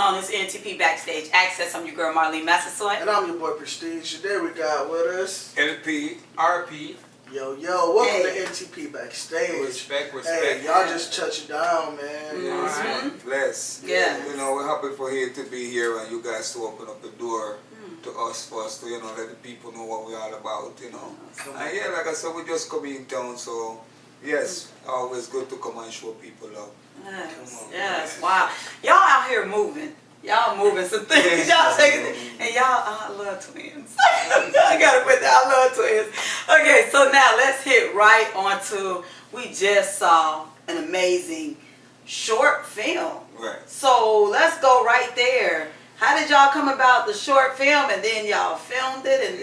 on this NTP Backstage Access. I'm your girl Marline Massasoit. And I'm your boy Presteeje. Today we got with us NTP, RP. Yo, welcome to NTP Backstage. Respect. Hey, y'all just touched down, man. Alright, bless. Yeah. You know, we're happy for here to be here and you guys to open up the door to us for us to, you know, let the people know what we're all about, you know. And yeah, like I said, we just come in town, so yes, always good to come and show people love. Yes. Wow. Y'all out here moving. Y'all moving some things. Y'all taking it. And y'all, I love twins. I gotta put that. I love twins. Okay, so now let's hit right on to, we just saw an amazing short film. Right. So let's go right there. How did y'all come about the short film and then y'all filmed it and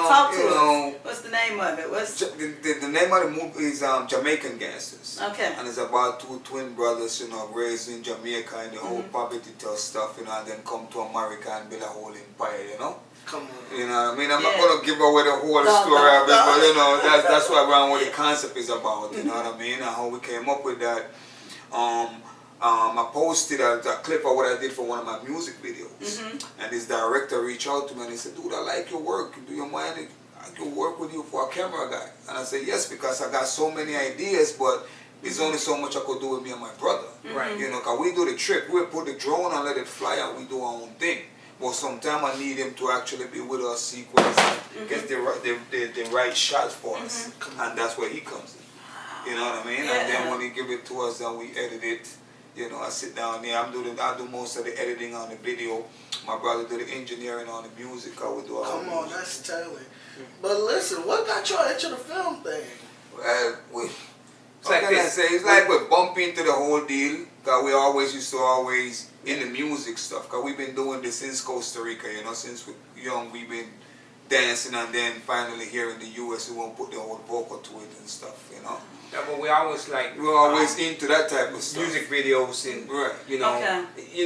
talk to us? What's the name of it? What's the name of the movie is Jamaican Gangsters. Okay. And it's about two twin brothers, you know, raised in Jamaica and the whole poverty tough stuff, you know, and then come to America and build a whole empire, you know. Come on. You know what I mean? I'm not going to give away the whole story of it, but you know, that's what around what the concept is about, you know what I mean? And how we came up with that. I posted a clip of what I did for one of my music videos, and this director reached out to me and he said, "Dude, I like your work. Do you mind? I can work with you for a camera guy." And I said, "Yes, because I got so many ideas, but there's only so much I could do with me and my brother. Right? You know, cause we do the trip. We put the drone and let it fly, and we do our own thing. But sometimes I need him to actually be with us, sequence, get the right shots for us, and that's where he comes in. You know what I mean? And then when he give it to us, then we edit it." You know, I sit down there, I do most of the editing on the video. My brother do the engineering on the music. I would do all the music. Come on, that's telling. But listen, what got y'all into the film thing? It's like we bump into the whole deal. Cause we always used to in the music stuff. Cause we've been doing this since Costa Rica, you know, since we're young we've been dancing, and then finally here in the US we won't put the whole vocal to it and stuff, you know. Yeah, but we always we're always into that type of stuff. Music videos and you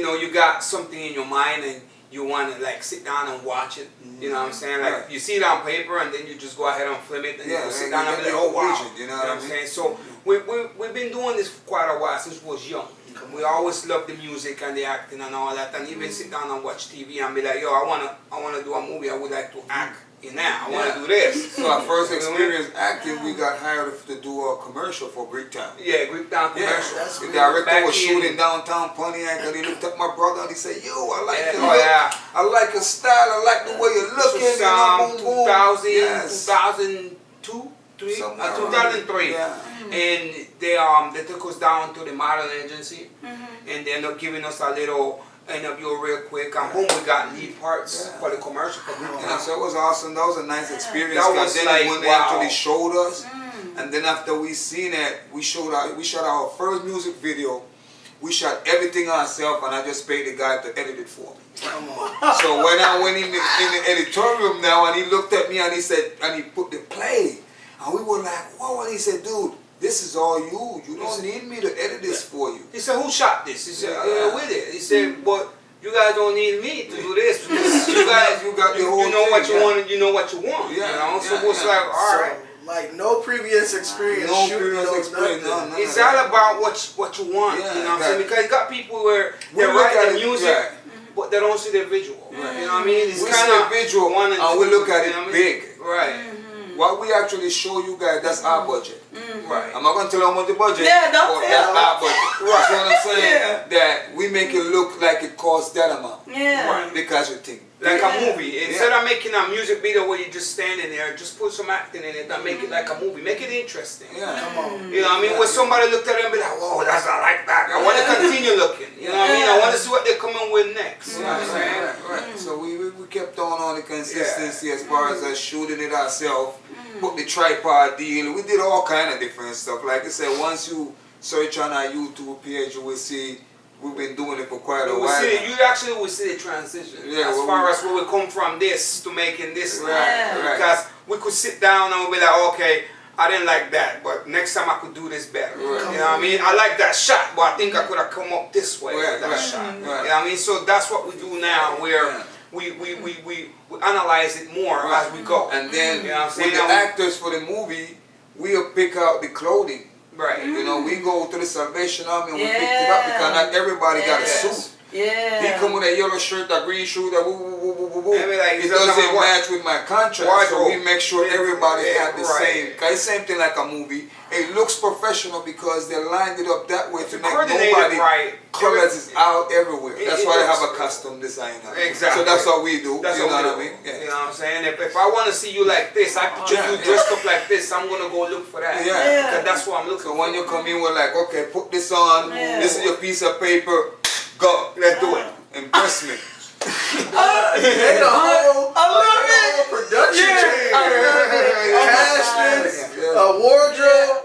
know, you got something in your mind and you want to like sit down and watch it. You know what I'm saying? Like you see it on paper and then you just go ahead and film it and you sit down and be like, oh wow. You know what I'm saying? So we've been doing this for quite a while since we was young. We always loved the music and the acting and all that, and even sit down and watch TV and be like, yo, I wanna do a movie. I would like to act in that. I wanna do this. So our first experience acting, we got hired to do a commercial for Bricktown. Yeah, Bricktown commercial. The director was shooting downtown Pontiac, and he looked at my brother and he said, "Yo, I like your look. I like your style. I like the way you're looking." This was 2002. 2003, and they took us down to the model agency, and they ended up giving us a little interview real quick, and boom, we got lead parts for the commercial. So it was awesome. That was a nice experience. That was then like, when they actually showed us, and then after we seen it, we shot our first music video. We shot everything ourselves, and I just paid the guy to edit it for me. So when I went in the editorial now, and he looked at me and he said, and he put the play. And we were like, whoa, and he said, "Dude, this is all you. You don't need me to edit this for you." He said, "Who shot this?" He said, "With it." He said, "But you guys don't need me to do this. You guys, you know what you want, and you know what you want." You know, so it was like, all right. Like no previous experience. No previous experience. It's all about what you want. You know what I'm saying? Because you got people where they write the music, but they don't see the visual. You know what I mean? It's kind of visual, and we look at it big. Right. What we actually show you guys, that's our budget. Right. I'm not going to tell you how much the budget. Yeah, don't tell. That's our budget. Right. You know what I'm saying? That we make it look like it costs that amount. Yeah. Right. Because you think. Like a movie. Instead of making a music video where you just standing there, just put some acting in it and make it like a movie. Make it interesting. Yeah. Come on. You know what I mean? When somebody looked at it and be like, whoa, that's not like that. I want to continue looking. You know what I mean? I want to see what they're coming with next. You know what I'm saying? Right. So we kept on the consistency as far as us shooting it ourselves. Put the tripod deal. We did all kind of different stuff. Like I said, once you search on our YouTube page, you will see we've been doing it for quite a while. You actually will see the transition. As far as where we come from this to making this. Right. Because we could sit down and we'll be like, okay, I didn't like that, but next time I could do this better. You know what I mean? I like that shot, but I think I could have come up this way with that shot. You know what I mean? So that's what we do now, where we analyze it more as we go. And then with the actors for the movie, we'll pick out the clothing. Right. You know, we go to the Salvation Army and we pick it up because not everybody got a suit. Yeah. He come with a yellow shirt, a green shoe, that woo woo woo woo woo woo. I mean, like, It doesn't match with my contract, so we make sure everybody have the same. Cause it's same thing like a movie. It looks professional because they lined it up that way to make nobody colors is out everywhere. That's why they have a custom designer. Exactly. So that's what we do. That's you know what I we mean? do. You know what I'm saying? If I want to see you like this, I picture you dressed up like this. I'm gonna go look for that. Yeah. Because that's what I'm looking for. So when you come in, we're like, okay, put this on. This is your piece of paper. Go. Let's do it. Impress me. They the whole production team. Castings, wardrobe,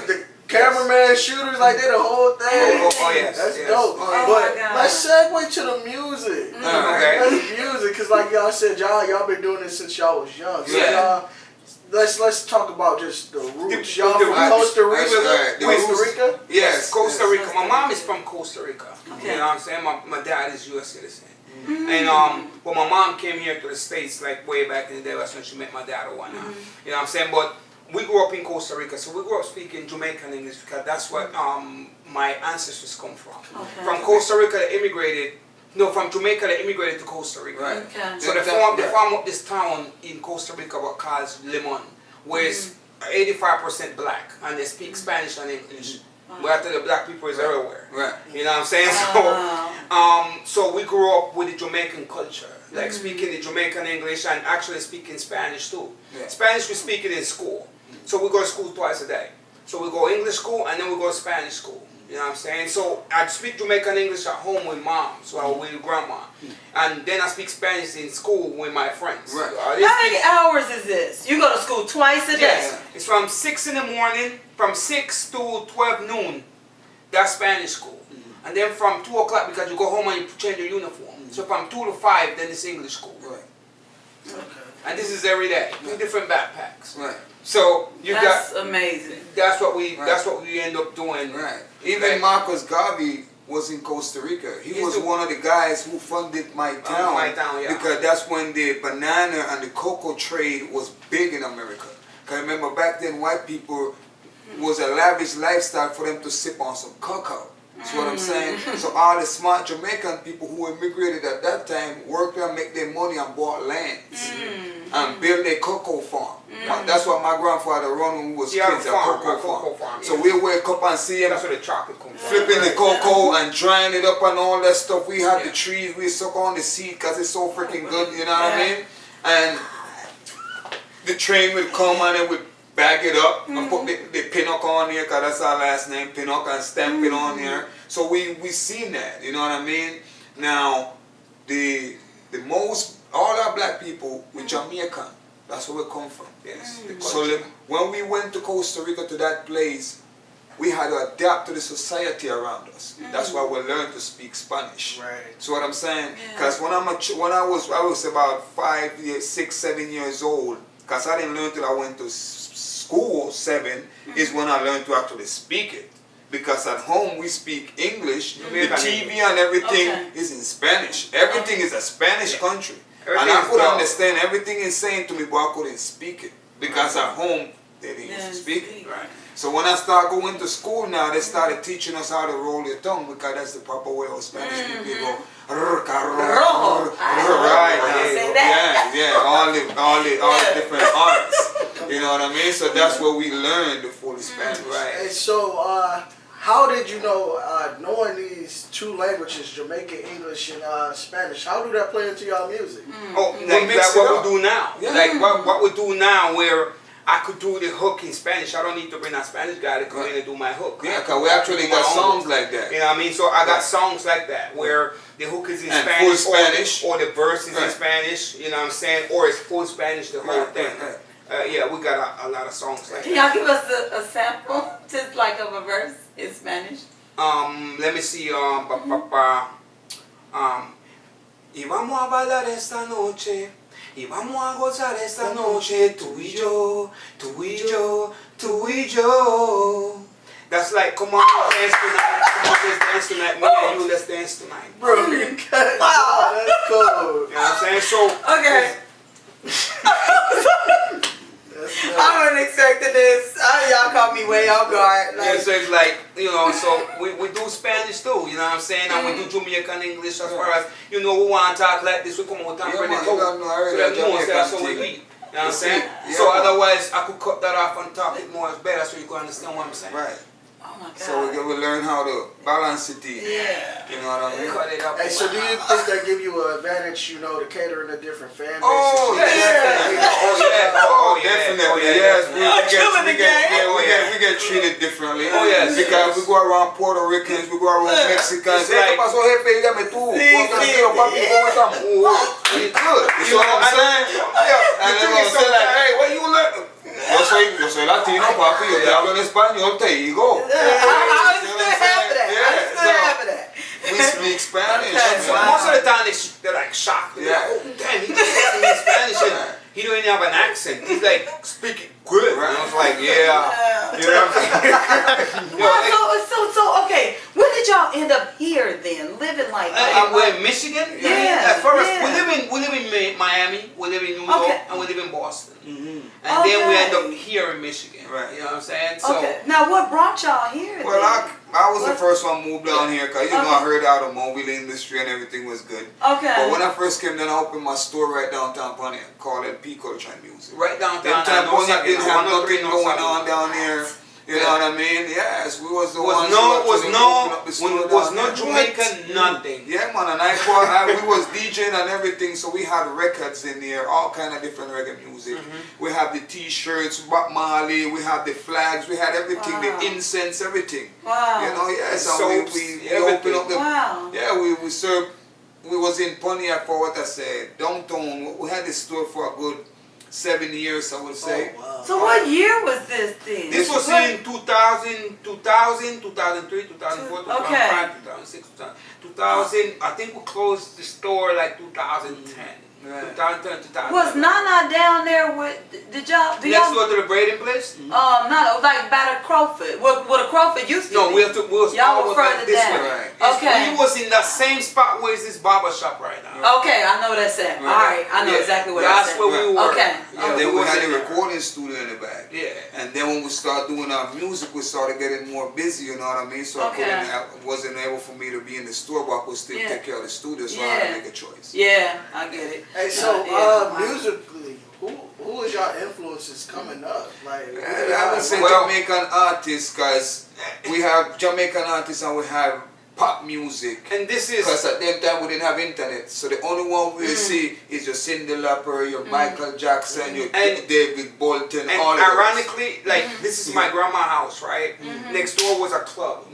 the cameraman, shooters, like they the whole thing. Yes. That's dope. But let's segue to the music. Okay. That's music, cause like y'all said, y'all been doing this since y'all was young. So Yeah. let's talk about just the roots. Y'all from Costa Rica? Costa Rica? Yes, Costa Rica. My mom is from Costa Rica. Okay. You know what I'm saying? My dad is U.S. citizen. And when my mom came here to the States, like way back in the day, that's when she met my dad or whatnot. You know what I'm saying? But we grew up in Costa Rica, so we grew up speaking Jamaican English because that's what my ancestors come from. Okay. From Costa Rica, they immigrated. No, from Jamaica, they immigrated to Costa Rica. Right. Okay. So they formed up this town in Costa Rica what called Limon, where it's 85% black, and they speak Spanish and English. Where after the black people is everywhere. Right. You know what I'm saying? So we grew up with the Jamaican culture, like speaking the Jamaican English and actually speaking Spanish too. Yeah. Spanish we speak it in school. So we go to school twice a day. So we go English school and then we go to Spanish school. You know what I'm saying? So I speak Jamaican English at home with mom, so with grandma. And then I speak Spanish in school with my friends. Right. How many hours is this? You go to school twice a day? Yes. It's from 6 in the morning, from 6 to 12 noon. That's Spanish school. And then from 2 o'clock, because you go home and you change your uniform. So from 2 to 5, then it's English school. Right. Okay. And this is every day. 2 different backpacks. Right. So That's amazing. that's what we end up doing. Right. Even Marcus Garvey was in Costa Rica. He was one of the guys who funded my town. My town, yeah. Because that's when the banana and the cocoa trade was big in America. Because remember back then white people was a lavish lifestyle for them to sip on some cocoa. That's what I'm saying. So all the smart Jamaican people who immigrated at that time worked and make their money and bought lands and built a cocoa farm. That's what my grandfather run when we was kids, a cocoa farm. So we wake up and see him That's where the chocolate comes from. flipping the cocoa and drying it up and all that stuff. We had the trees, we suck on the seed because it's so freaking good, you know what I mean? And the train would come and it would bag it up and put the pinnock on there because that's our last name, pinnock, and stamp it on there. So we seen that, you know what I mean? Now, the most, all our black people were Jamaican. That's where we come from. Yes. So when we went to Costa Rica to that place, we had to adapt to the society around us. That's why we learned to speak Spanish. Right. So what I'm saying, because when I was about 5 years, 6, 7 years old, because I didn't learn till I went to school, 7, is when I learned to actually speak it. Because at home we speak English, the TV and everything is in Spanish. Everything is a Spanish country. And I could understand everything he's saying to me, but I couldn't speak it. Because at home, they didn't used to speak it. Right. So when I started going to school now, they started teaching us how to roll your tongue because that's the proper way of Spanish. They go, right, all the different arts. You know what I mean? So that's where we learned the full Spanish. Right. And so, how did you know, knowing these 2 languages, Jamaican English and Spanish, how do that play into y'all music? Oh, like what we do now. Yeah. Like what we do now where I could do the hook in Spanish. I don't need to bring a Spanish guy to come in and do my hook. Yeah, because we actually got songs like that. You know what I mean? So I got songs like that where the hook is in and Spanish, full Spanish. Or the verse is in Spanish, you know what I'm saying? Or it's full Spanish, the whole thing. Yeah, we got a lot of songs like that. Can y'all give us a sample, just like of a verse in Spanish? Let me see. Y vamos a bailar esta noche. Y vamos a gozar esta noche, tú y yo, tú y yo, tú y yo. That's like, come on, let's dance tonight. Come on, let's dance tonight. Me and you, let's dance tonight. Bro, you got that's cool. You know what I'm saying? So, okay. I wasn't expecting this. Y'all caught me way off guard. Yeah, so it's like, you know, so we do Spanish too, you know what I'm saying? And we do Jamaican English as far as, you know, we want to talk like this, we come out and bring it out. So that knows that's what we need. You know what I'm saying? Yeah, so otherwise, I could cut that off and talk it more as better so you can understand what I'm saying. Right. Oh my God. So we learn how to balance it. Yeah. You know what I mean? Cut it up. Hey, so do you think that give you an advantage, you know, to cater to different fan bases? Oh, yeah. Definitely. Yes, we get treated differently. Oh, yes. Because we go around Puerto Ricans, we go around Mexicans. It's like- ¿Qué pasó, jefe? Dígame tú. Tranquilo, papi, ¿cómo estamos? We good. You know what I'm saying? Yeah. And then we'll say like, hey, what you learn? Yo soy latino, papi. Yo te hablo en español, te digo. I understood half of that. I understood half of that. We speak Spanish. Okay. So most of the time they're like shocked. They're like, oh damn, he just speaking in Spanish and he don't even have an accent. He's like speaking good. Right? And I was like, yeah. You know what I'm saying? So okay, when did y'all end up here then, living like that? We're in Michigan. Yeah, First, yeah. we live in Miami, we live in New York, Okay. and we live in Boston. Mm-hmm. And then we end Okay. up here in Michigan. Right. You know what I'm saying? So Okay, now what brought y'all here Well, then? I was the first one moved down here because, you know, I heard the automobile industry and everything was good. Okay. But when I first came down, I opened my store right downtown Pontiac called NTP Culture and Music. right downtown. Them time Pontiac didn't have nothing going on down down here. You know what I mean? Yes, we was the ones Was who opened up the store down no there. Jamaican, nothing. Yeah, man, and we was DJing and everything, so we had records in there, all kind of different reggae music. We have the T-shirts, Bob Marley, we have the flags, we had everything, Wow. the incense, everything. Wow. You know, yes, and Soaps, we everything. opened up the. Wow. Yeah, we served. We was in Pontiac for what I said, downtown. We had this store for a good 7 years, I would say. Oh, wow. So what year was this then? This was in 2000, 2003, 2004, Okay. 2005, 2006, 2000. I think we closed the store like 2010. Right. 2010, 2011. Was Nana down there with? Did y'all? Do Next y'all? door to the braiding place? No, like by the Crowfoot. What a Crowfoot used to No, be. we was Y'all were always further like this down. way. Right. Okay. We was in that same spot where is this barber shop right now. Okay, I know that's it. Right. All right, I know Yeah, exactly what that's that's where we were. Okay. Yeah, And then we was had in a there. recording studio in the back. Yeah. And then when we started doing our music, we started getting more busy, you know what I mean? So Okay. it wasn't able for me to be in the store, but I could still Yeah. take care of the studio, so I had Yeah. to make a choice. Yeah, I get it. Hey, so Wow. musically, who is your influences coming up? Like, I would say Well- Jamaican artists, because we have Jamaican artists and we have pop music. And this is Because at that time we didn't have internet, so the only one we see is your Cyndi Lauper, your Michael Jackson, your And- David Bolton, and all of those. ironically, like this is my grandma's house, right? Next door was a club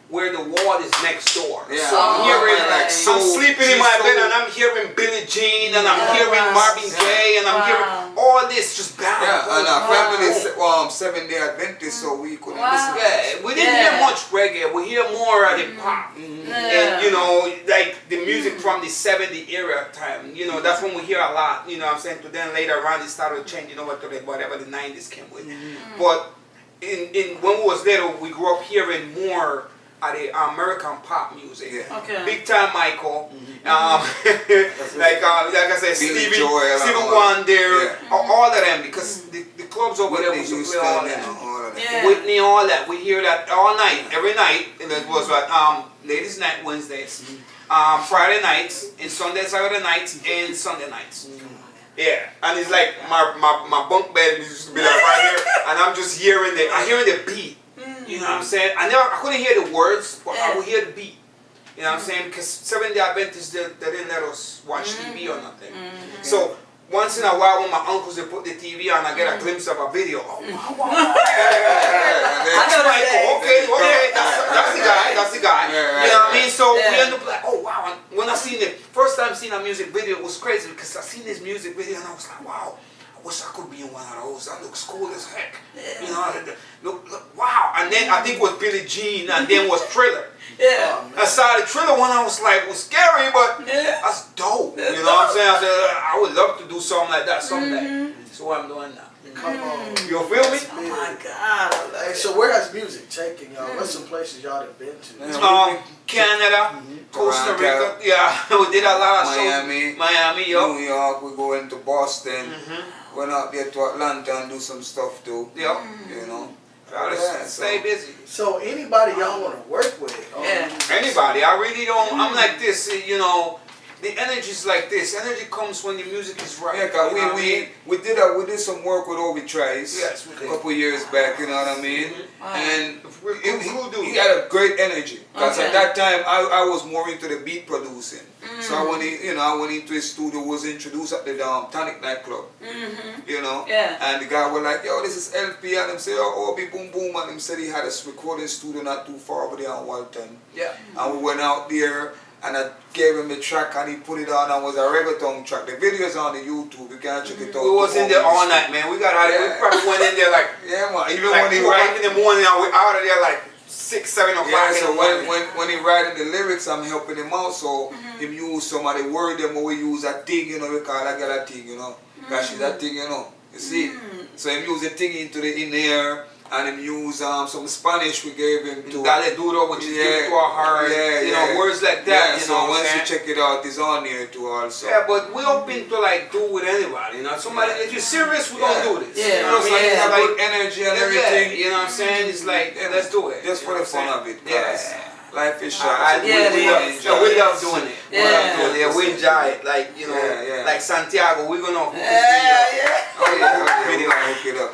where the wall is next door. Yeah. So I'm Oh, hearing okay. like I'm sleeping in my bed and I'm hearing Billie Jean and I'm hearing Marvin Gaye and I'm hearing all this just bam. Yeah, and our Wow. family is Seventh-day Adventist, so we couldn't Wow. listen. Yeah, we didn't Yeah. hear much reggae. We hear more of the pop. And you know, like the music from the 70 era time. You know, that's when we hear a lot. You know what I'm saying? To then later on it started changing over to the, whatever the 90s came with. But in when we was little, we grew up hearing more of the American pop music. Yeah. Okay. Big time Michael, like I said, Billy Stevie Joel, Stevie all Wonder, yeah. all of them, because the clubs over there Whitney used to Houston, play all you that. know, all of that. Yeah. Whitney, all that. We hear that all night, every night. And it was like ladies' night Wednesdays, Friday nights, and Sunday, Saturday nights, and Sunday nights. Yeah, and it's like my bunk bed used to be like right here, and I'm just hearing the beat. You know what I'm saying? I couldn't hear the words, but I would hear the beat. You know what I'm saying? Because Seventh-day Adventists, they didn't let us watch TV or nothing. So once in a while, when my uncles they put the TV on, I get a glimpse of a video. Oh, wow. I know Like, that. okay, that's the guy. Yeah, You know what I mean? So Yeah. we end up like, oh wow. And when I seen the first time seeing a music video, it was crazy because I seen this music video and I was like, wow. I wish I could be in one of those. That looks cool as heck. You know, look, wow. And then I think it was Billie Jean, and then was Thriller. Yeah. I saw the Thriller one. I was like, it was scary, but Yeah. that's dope. You know what I'm saying? I said, I would love to do something like that someday. That's what I'm doing now. Come on. You feel me? Oh my God. Hey, so where has music taken y'all? What's some places y'all have been to? Canada, Costa Toronto. Rica. Yeah, we did a lot of Miami. shows. Miami, yo. New York, we go into Boston. went out there to Atlanta and do some stuff too. Yeah. You know. Gotta stay busy. So anybody y'all want to work with? Anybody. I really don't. I'm like this. You know, the energy's like this. Energy comes when the music is right. Yeah, cause we did some work with Obi Trice. Yes, we a did. couple years back. You know what I mean? Wow. And Who he had a great energy. Cause Okay. at that time I was more into the beat producing. So I went into his studio, was introduced at the Tonic nightclub. You know? Yeah. And the guy was like, yo, this is LP, and him say, oh, Obi Boom Boom, and him said he had a recording studio not too far over there on Walton. Yeah. And we went out there, and I gave him the track, and he put it on, and it was a reggaeton track. The video's on the YouTube, you can check it out. We was in there all night, man. We probably went in there like, yeah, man. Even like when he right in the morning, and we out of there like 6, 7 o'clock. yeah, in so the morning. when he writing the lyrics, I'm helping him out. So him use some of the word them we use a thing, you know, we call that girl a thing, you know. Because she's a thing, you know. You see? So him use the thing in there, and him use some Spanish we gave him to Dale Duro, which is given to our heart. You know, words like that. Yeah, you so know once what you I'm saying? check it out, it's on there too also. Yeah, but we open to like do with anybody. You know, somebody if you're serious, we gonna do this. Yeah. You know what I mean? It's Like, good energy and everything. you know what I'm saying? It's like let's do it. Just you for know the what fun I'm of it. saying? 'Cause Yeah. life is short. I, so yeah, we yeah. enjoy we it. love doing it. We Yeah. love doing it. Yeah, we enjoy it. Like, you know, Yeah, yeah. like Santiago, we're gonna hook Yeah, his video. yeah. Oh yeah, we're gonna hook it up.